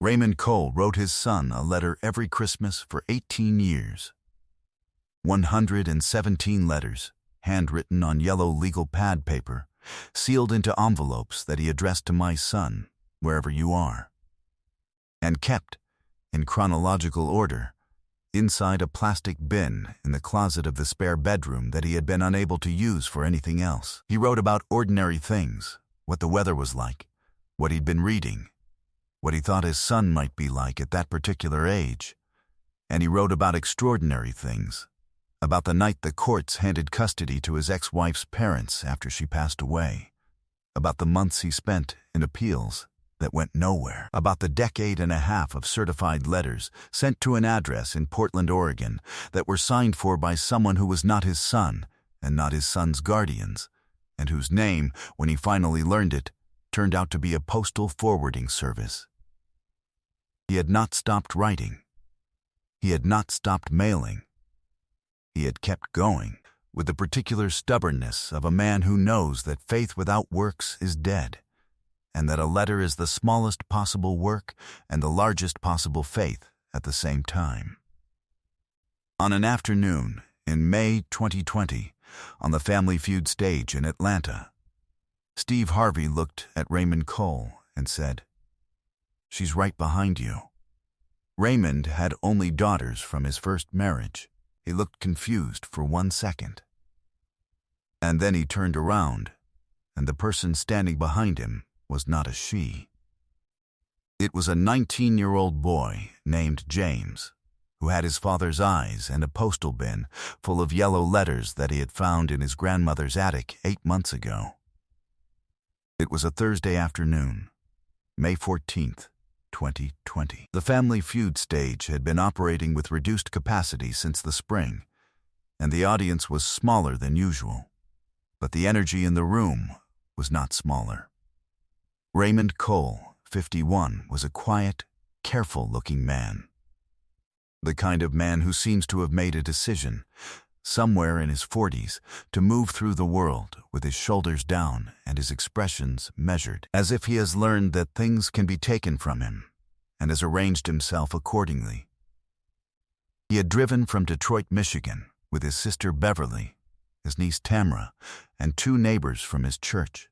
Raymond Cole wrote his son a letter every Christmas for 18 years. 117 letters, handwritten on yellow legal pad paper, sealed into envelopes that he addressed to my son, wherever you are, and kept, in chronological order, inside a plastic bin in the closet of the spare bedroom that he had been unable to use for anything else. He wrote about ordinary things, what the weather was like, what he'd been reading, what he thought his son might be like at that particular age. And he wrote about extraordinary things, about the night the courts handed custody to his ex-wife's parents after she passed away, about the months he spent in appeals that went nowhere, about the decade and a half of certified letters sent to an address in Portland, Oregon that were signed for by someone who was not his son and not his son's guardians, and whose name, when he finally learned it, turned out to be a postal forwarding service. He had not stopped writing. He had not stopped mailing. He had kept going, with the particular stubbornness of a man who knows that faith without works is dead, and that a letter is the smallest possible work and the largest possible faith at the same time. On an afternoon in May 2020, on the Family Feud stage in Atlanta, Steve Harvey looked at Raymond Cole and said, "She's right behind you." Raymond had only daughters from his first marriage. He looked confused for 1 second. And then he turned around, and the person standing behind him was not a she. It was a 19-year-old boy named James, who had his father's eyes and a postal bin full of yellow letters that he had found in his grandmother's attic 8 months ago. It was a Thursday afternoon, May 14th, 2020. The Family Feud stage had been operating with reduced capacity since the spring, and the audience was smaller than usual, but the energy in the room was not smaller. Raymond Cole, 51, was a quiet, careful-looking man. The kind of man who seems to have made a decision, somewhere in his 40s, to move through the world with his shoulders down and his expressions measured, as if he has learned that things can be taken from him, and has arranged himself accordingly. He had driven from Detroit, Michigan, with his sister Beverly, his niece Tamara, and 2 neighbors from his church.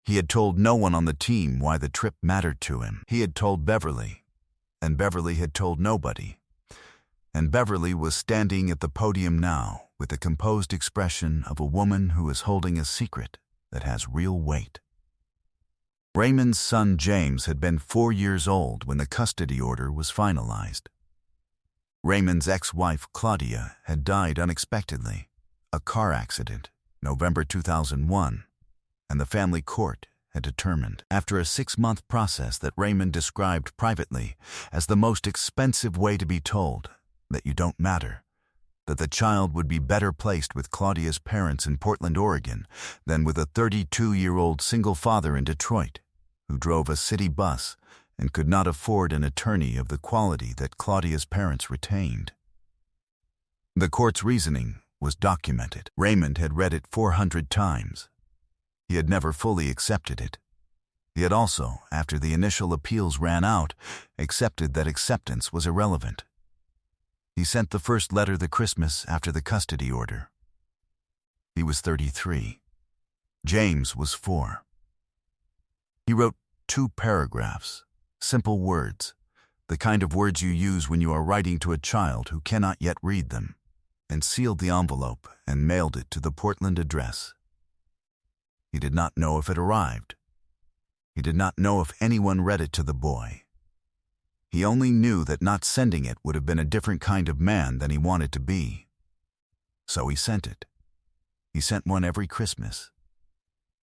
He had told no one on the team why the trip mattered to him. He had told Beverly, and Beverly had told nobody. And Beverly was standing at the podium now with the composed expression of a woman who is holding a secret that has real weight. Raymond's son James had been 4 years old when the custody order was finalized. Raymond's ex-wife Claudia had died unexpectedly, a car accident, November 2001, and the family court had determined, after a 6-month process that Raymond described privately as the most expensive way to be told that you don't matter, that the child would be better placed with Claudia's parents in Portland, Oregon, than with a 32-year-old single father in Detroit, who drove a city bus and could not afford an attorney of the quality that Claudia's parents retained. The court's reasoning was documented. Raymond had read it 400 times. He had never fully accepted it. He had also, after the initial appeals ran out, accepted that acceptance was irrelevant. He sent the first letter the Christmas after the custody order. He was 33. James was 4. He wrote 2 paragraphs, simple words, the kind of words you use when you are writing to a child who cannot yet read them, and sealed the envelope and mailed it to the Portland address. He did not know if it arrived. He did not know if anyone read it to the boy. He only knew that not sending it would have been a different kind of man than he wanted to be. So he sent it. He sent one every Christmas.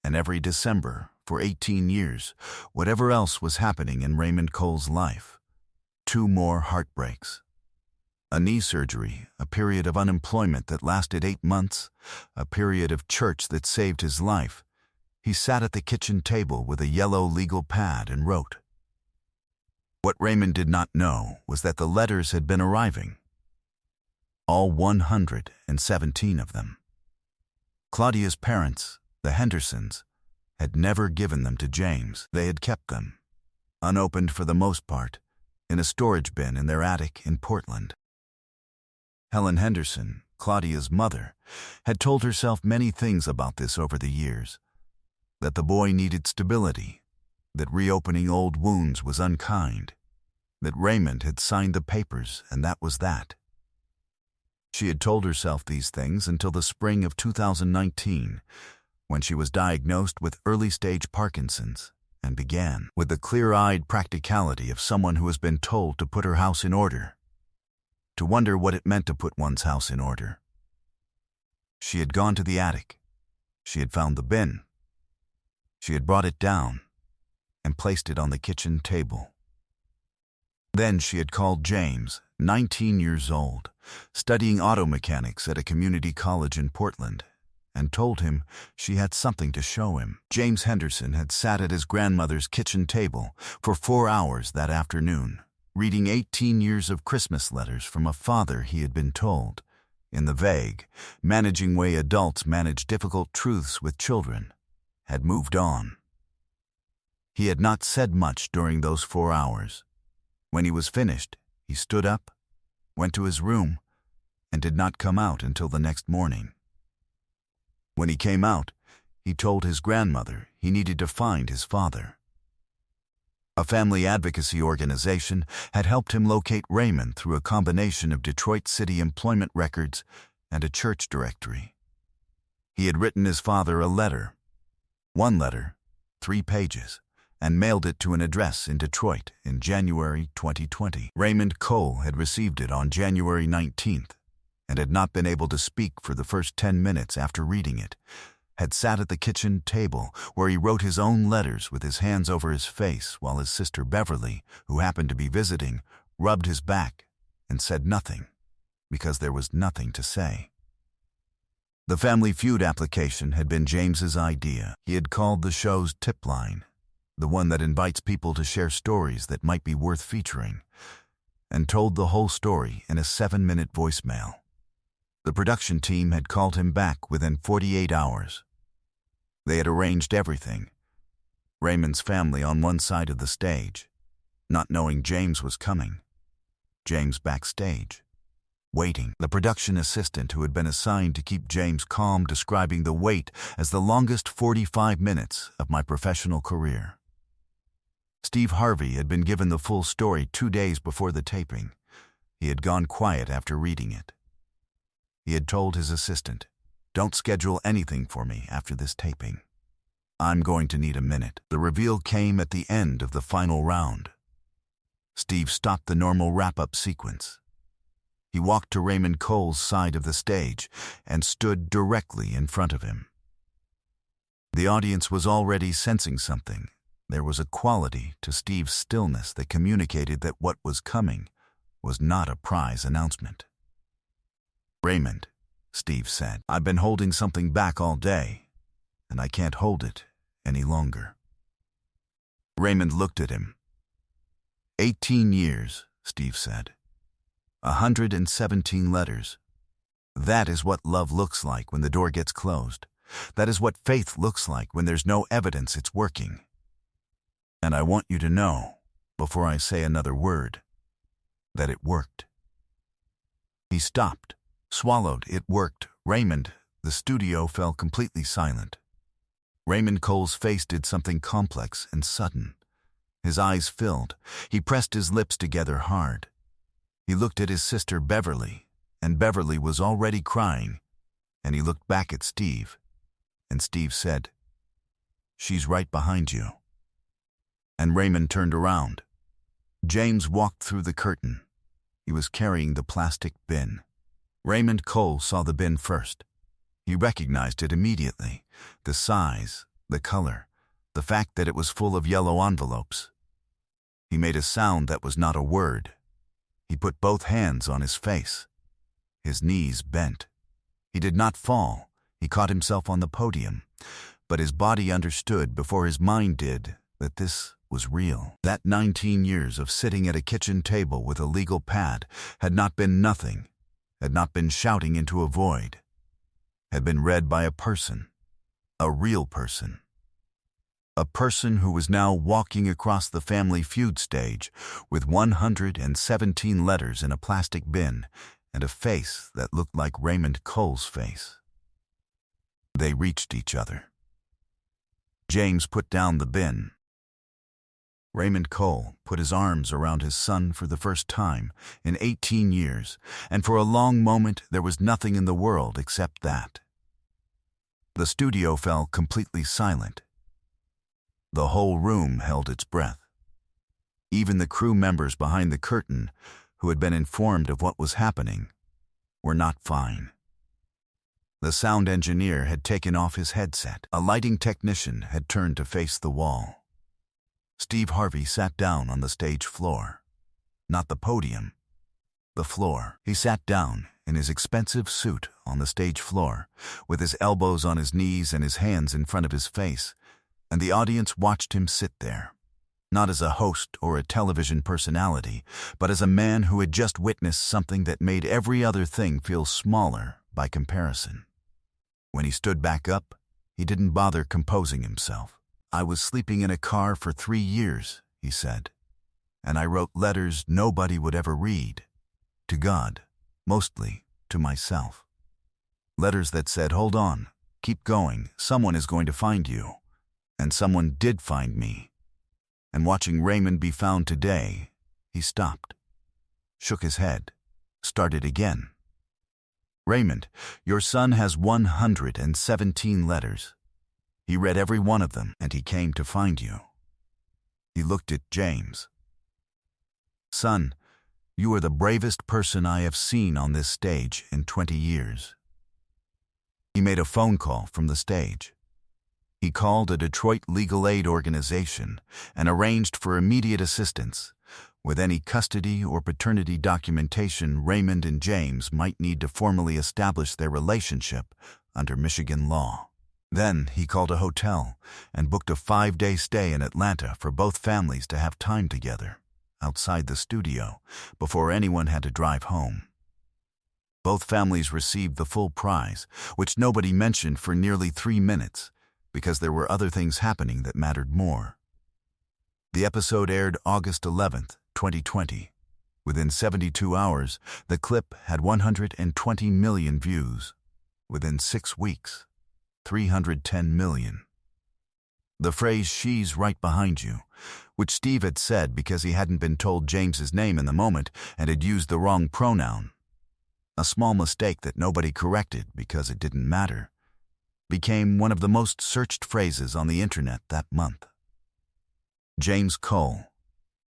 And every December, for 18 years, whatever else was happening in Raymond Cole's life. 2 more heartbreaks. A knee surgery, a period of unemployment that lasted 8 months, a period of church that saved his life. He sat at the kitchen table with a yellow legal pad and wrote. What Raymond did not know was that the letters had been arriving. All 117 of them. Claudia's parents, the Hendersons, had never given them to James. They had kept them, unopened for the most part, in a storage bin in their attic in Portland. Helen Henderson, Claudia's mother, had told herself many things about this over the years. That the boy needed stability, that reopening old wounds was unkind, that Raymond had signed the papers and that was that. She had told herself these things until the spring of 2019, when she was diagnosed with early-stage Parkinson's and began with the clear-eyed practicality of someone who has been told to put her house in order, to wonder what it meant to put one's house in order. She had gone to the attic. She had found the bin. She had brought it down and placed it on the kitchen table. Then she had called James, 19 years old, studying auto mechanics at a community college in Portland, and told him she had something to show him. James Henderson had sat at his grandmother's kitchen table for 4 hours that afternoon, reading 18 years of Christmas letters from a father he had been told, in the vague, managing way adults manage difficult truths with children, had moved on. He had not said much during those 4 hours. When he was finished, he stood up, went to his room, and did not come out until the next morning. When he came out, he told his grandmother he needed to find his father. A family advocacy organization had helped him locate Raymond through a combination of Detroit City employment records and a church directory. He had written his father a letter, one letter, 3 pages, and mailed it to an address in Detroit in January 2020. Raymond Cole had received it on January 19th and had not been able to speak for the first 10 minutes after reading it, had sat at the kitchen table where he wrote his own letters with his hands over his face while his sister Beverly, who happened to be visiting, rubbed his back and said nothing, because there was nothing to say. The Family Feud application had been James's idea. He had called the show's tip line, the one that invites people to share stories that might be worth featuring, and told the whole story in a 7-minute voicemail. The production team had called him back within 48 hours. They had arranged everything. Raymond's family on one side of the stage, not knowing James was coming. James backstage, waiting. The production assistant who had been assigned to keep James calm describing the wait as the longest 45 minutes of my professional career. Steve Harvey had been given the full story 2 days before the taping. He had gone quiet after reading it. He had told his assistant, "Don't schedule anything for me after this taping. I'm going to need a minute." The reveal came at the end of the final round. Steve stopped the normal wrap-up sequence. He walked to Raymond Cole's side of the stage and stood directly in front of him. The audience was already sensing something. There was a quality to Steve's stillness that communicated that what was coming was not a prize announcement. "Raymond," Steve said, "I've been holding something back all day, and I can't hold it any longer." Raymond looked at him. 18 years, Steve said. 117 letters. That is what love looks like when the door gets closed. That is what faith looks like when there's no evidence it's working. And I want you to know, before I say another word, that it worked. He stopped. Swallowed. It worked. Raymond. The studio fell completely silent. Raymond Cole's face did something complex and sudden. His eyes filled. He pressed his lips together hard. He looked at his sister Beverly, and Beverly was already crying, and he looked back at Steve, and Steve said, "She's right behind you." And Raymond turned around. James walked through the curtain. He was carrying the plastic bin. Raymond Cole saw the bin first. He recognized it immediately. The size, the color, the fact that it was full of yellow envelopes. He made a sound that was not a word. He put both hands on his face. His knees bent. He did not fall. He caught himself on the podium. But his body understood before his mind did that this was real. That 19 years of sitting at a kitchen table with a legal pad had not been nothing, had not been shouting into a void, had been read by a person, a real person. A person who was now walking across the family feud stage with 117 letters in a plastic bin and a face that looked like Raymond Cole's face. They reached each other. James put down the bin. Raymond Cole put his arms around his son for the first time in 18 years, and for a long moment there was nothing in the world except that. The studio fell completely silent. The whole room held its breath. Even the crew members behind the curtain, who had been informed of what was happening, were not fine. The sound engineer had taken off his headset. A lighting technician had turned to face the wall. Steve Harvey sat down on the stage floor. Not the podium, the floor. He sat down in his expensive suit on the stage floor, with his elbows on his knees and his hands in front of his face, and the audience watched him sit there, not as a host or a television personality, but as a man who had just witnessed something that made every other thing feel smaller by comparison. When he stood back up, he didn't bother composing himself. "I was sleeping in a car for 3 years," he said, "and I wrote letters nobody would ever read. To God, mostly to myself. Letters that said, 'Hold on, keep going, someone is going to find you.' And someone did find me. And watching Raymond be found today, he stopped, shook his head, started again. 'Raymond, your son has 117 letters. He read every one of them, and he came to find you.' He looked at James. 'Son, you are the bravest person I have seen on this stage in 20 years. He made a phone call from the stage. He called a Detroit legal aid organization and arranged for immediate assistance with any custody or paternity documentation Raymond and James might need to formally establish their relationship under Michigan law. Then he called a hotel and booked a 5-day stay in Atlanta for both families to have time together outside the studio before anyone had to drive home. Both families received the full prize, which nobody mentioned for nearly 3 minutes, because there were other things happening that mattered more. The episode aired August 11th, 2020. Within 72 hours, the clip had 120 million views. Within 6 weeks, 310 million. The phrase, "she's right behind you," which Steve had said because he hadn't been told James's name in the moment and had used the wrong pronoun, a small mistake that nobody corrected because it didn't matter, became one of the most searched phrases on the internet that month. James Cole,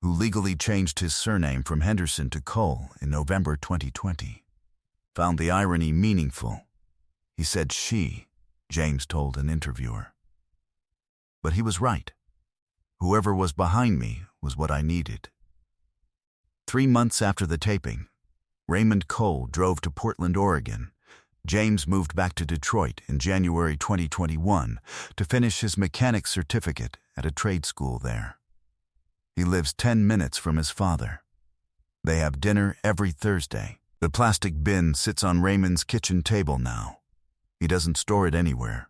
who legally changed his surname from Henderson to Cole in November 2020, found the irony meaningful. He said "she," James told an interviewer. But he was right. Whoever was behind me was what I needed. 3 months after the taping, Raymond Cole drove to Portland, Oregon. James moved back to Detroit in January 2021 to finish his mechanics certificate at a trade school there. He lives 10 minutes from his father. They have dinner every Thursday. The plastic bin sits on Raymond's kitchen table now. He doesn't store it anywhere.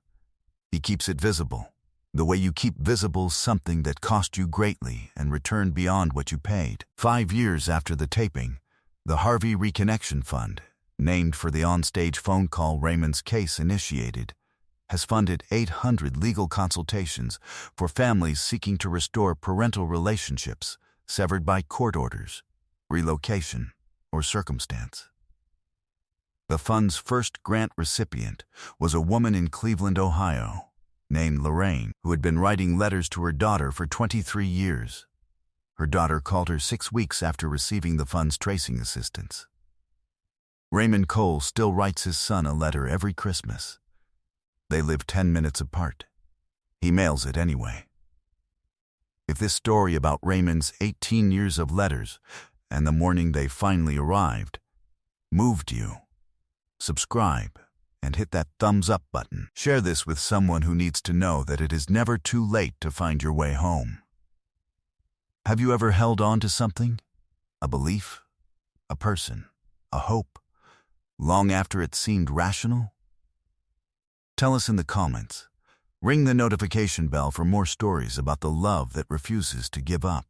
He keeps it visible, the way you keep visible something that cost you greatly and returned beyond what you paid. 5 years after the taping, the Harvey Reconnection Fund, named for the onstage phone call Raymond's case initiated, has funded 800 legal consultations for families seeking to restore parental relationships severed by court orders, relocation, or circumstance. The fund's first grant recipient was a woman in Cleveland, Ohio, named Lorraine, who had been writing letters to her daughter for 23 years. Her daughter called her 6 weeks after receiving the fund's tracing assistance. Raymond Cole still writes his son a letter every Christmas. They live 10 minutes apart. He mails it anyway. If this story about Raymond's 18 years of letters and the morning they finally arrived moved you, subscribe and hit that thumbs up button. Share this with someone who needs to know that it is never too late to find your way home. Have you ever held on to something? A belief? A person? A hope? Long after it seemed rational? Tell us in the comments. Ring the notification bell for more stories about the love that refuses to give up.